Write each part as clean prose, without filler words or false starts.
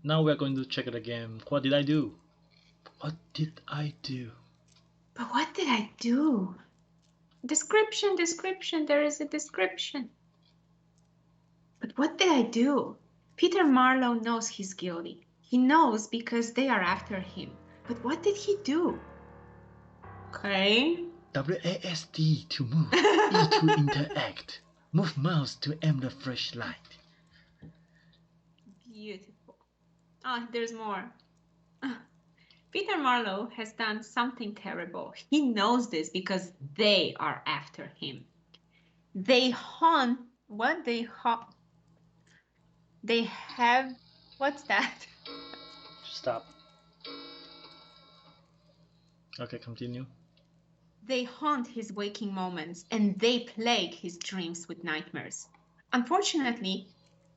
Now we are going to check it again. What did I do? What did I do? But what did I do? Description, description, there is a description. But what did I do? Peter Marlowe knows he's guilty. He knows because they are after him. But what did he do? Okay. WASD to move, E to interact. Move mouse to aim the flashlight. Beautiful. Ah, there's more. Peter Marlowe has done something terrible. He knows this because they are after him. They haunt. What? They have. What's that? Stop. Okay, continue. They haunt his waking moments and they plague his dreams with nightmares. Unfortunately,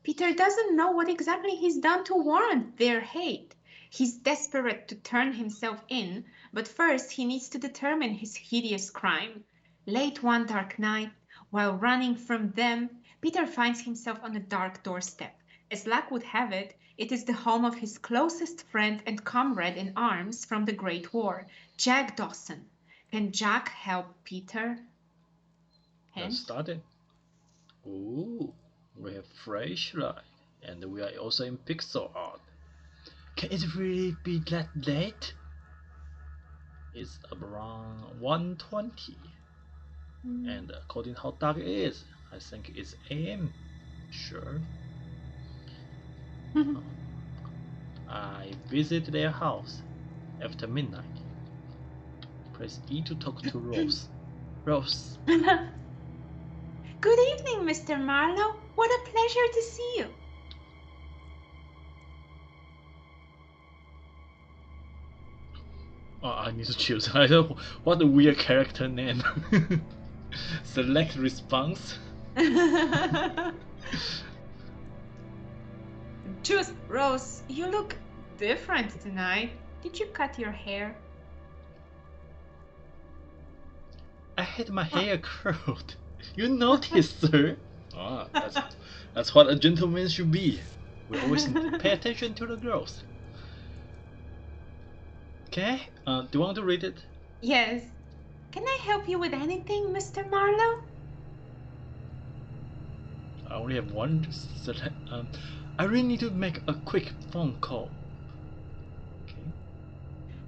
Peter doesn't know what exactly he's done to warrant their hate. He's desperate to turn himself in, but first he needs to determine his hideous crime. Late one dark night, while running from them, Peter finds himself on a dark doorstep. As luck would have it, it is the home of his closest friend and comrade in arms from the Great War, Jack Dawson. Can Jack help Peter? Let's start it. Ooh, we have flashlight, and we are also in pixel art. Can it really be that late? It's around 1:20, and according to how dark it is, I think it's AM. Sure. I visit their house after midnight. Press E to talk to Rose. Rose. Good evening, Mr. Marlowe. What a pleasure to see you. Oh, I need to choose. I don't. What a weird character name. Select response. Choose, Rose. You look different tonight. Did you cut your hair? I had my hair curled. You noticed, sir? Ah, that's what a gentleman should be. We always pay attention to the girls. Okay, do you want to read it? Yes. Can I help you with anything, Mr. Marlowe? I only have one. I really need to make a quick phone call. Okay.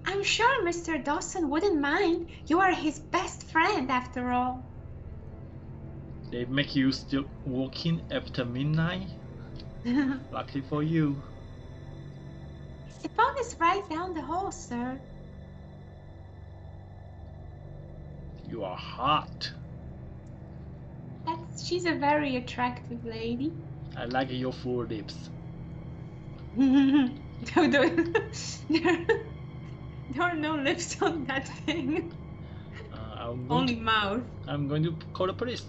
I'm sure Mr. Dawson wouldn't mind. You are his best friend, after all. They make you still working after midnight? Lucky for you. The phone is right down the hall, sir. You are hot. She's a very attractive lady. I like your full lips. There are no lips on that thing. Only mouth. I'm going to call the police.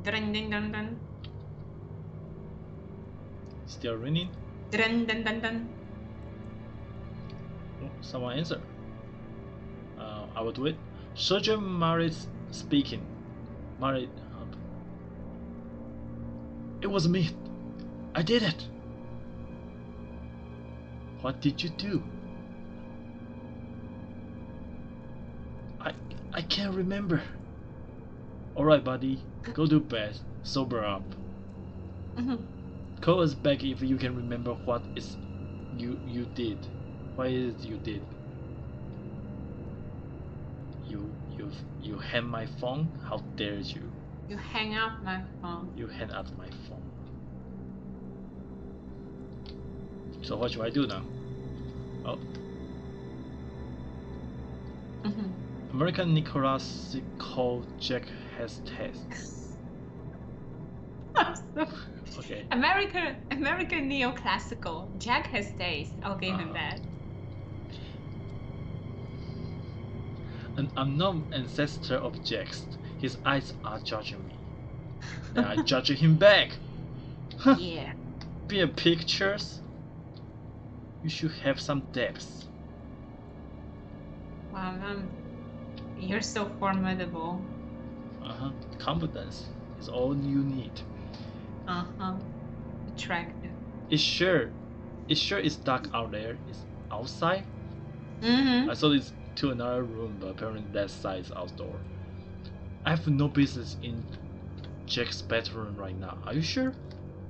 Dun, dun, dun, dun. Still ringing? Dun, dun, dun, dun. Oh, someone answer. I will do it. Sergeant Maris speaking. Maris. It was me. I did it. What did you do? I can't remember. Alright, buddy. Go to bed. Sober up. Call us back if you can remember what is you did. What is it you did? You hang my phone? How dare you? You hang up my phone. You hang up my phone. So what should I do now? Oh. American neoclassical Jack has taste. Okay. American neoclassical. Jack has taste. I'll give him that. An unknown ancestor of Jack's. His eyes are judging me. Then I judge him back. Yeah. Be pictures. You should have some depth. Wow, you're so formidable. Confidence is all you need. Attractive. sure it's dark out there. It's outside. Mm-hmm. I thought it's to another room, but apparently that side is outdoor. I have no business in Jack's bedroom right now. Are you sure?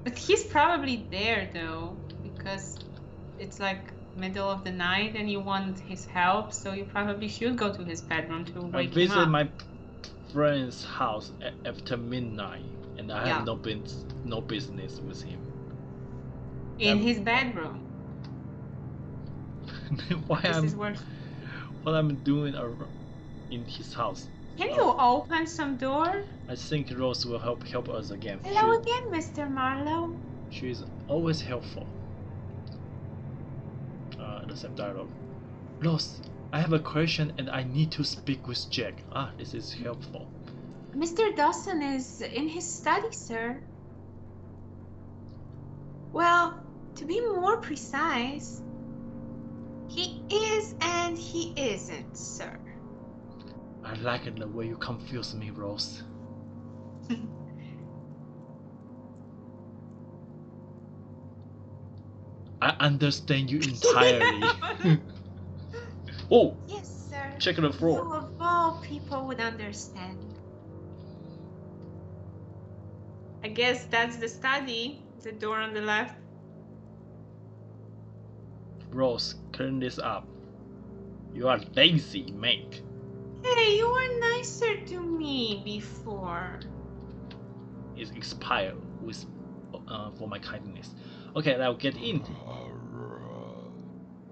But he's probably there though, because it's like middle of the night and you want his help, so you probably should go to his bedroom to I wake him visit up. my friend's house after midnight, and I have no business with him. In his bedroom. What I'm doing in his house? Can you open some door? I think Rose will help us again. Hello again, Mr. Marlowe. She is always helpful. The same dialogue. Rose, I have a question and I need to speak with Jack. This is helpful. Mr. Dawson is in his study, sir. Well, to be more precise, he is and he isn't, sir. I like it the way you confuse me, Rose. I understand you entirely. Oh! Yes, sir. Check the floor. You of all people would understand. I guess that's the study, the door on the left. Rose, clean this up. You are lazy, mate. Hey, you were nicer to me before. It's expired with for my kindness. Okay, now get in.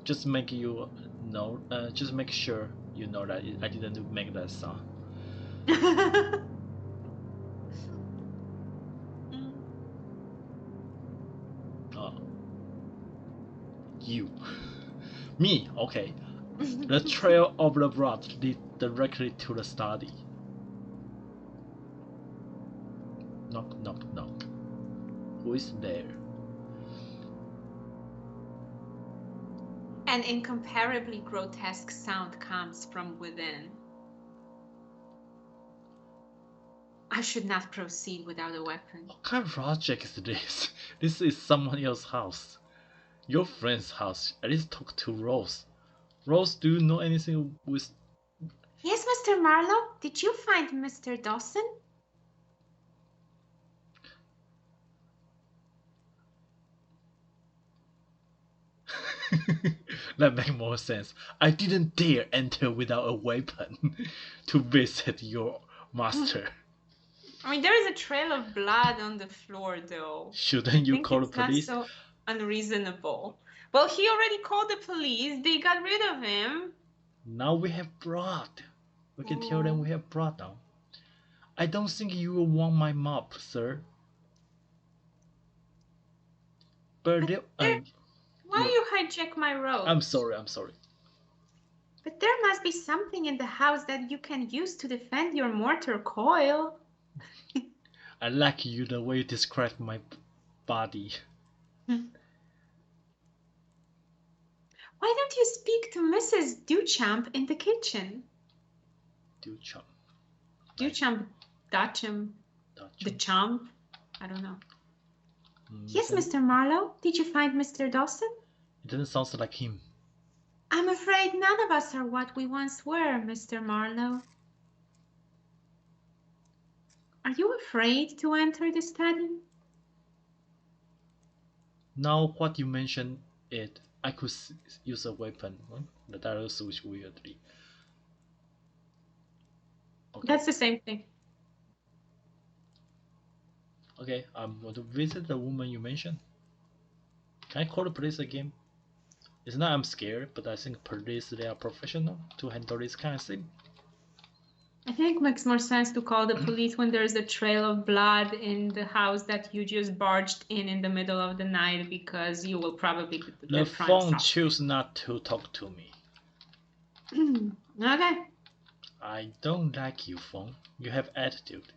Just make you know. Just make sure you know that I didn't make that sound. You. Me. Okay. The trail of the blood leads directly to the study. Knock, knock, knock. Who is there? An incomparably grotesque sound comes from within. I should not proceed without a weapon. What kind of project is this? This is someone else's house. Your friend's house. At least talk to Rose. Rose, do you know anything with... Yes, Mr. Marlowe? Did you find Mr. Dawson? That makes more sense. I didn't dare enter without a weapon to visit your master. I mean, there is a trail of blood on the floor, though. Shouldn't you call the police? Not so unreasonable. Well, he already called the police. They got rid of him. Now we have brought. We can tell them we have brought now. I don't think you will want my mop, sir. But why you hijack my road? I'm sorry. But there must be something in the house that you can use to defend your mortar coil. I like you the way you describe my body. Why don't you speak to Mrs. Duchamp in the kitchen? Duchamp. Dutcham. The chump? I don't know. Yes, Mr. Mr. Marlowe. Did you find Mr. Dawson? It doesn't sound like him. I'm afraid none of us are what we once were, Mr. Marlowe. Are you afraid to enter the study? Now what you mentioned it, I could use a weapon. The dialogue switched weirdly. Okay. That's the same thing. Okay, I'm going to visit the woman you mentioned. Can I call the police again? It's not I'm scared, but I think police, they are professional to handle this kind of thing. I think it makes more sense to call the police when there's a trail of blood in the house that you just barged in the middle of the night, because you will probably get the phone choose not to talk to me. Okay. I don't like you, phone. You have attitude.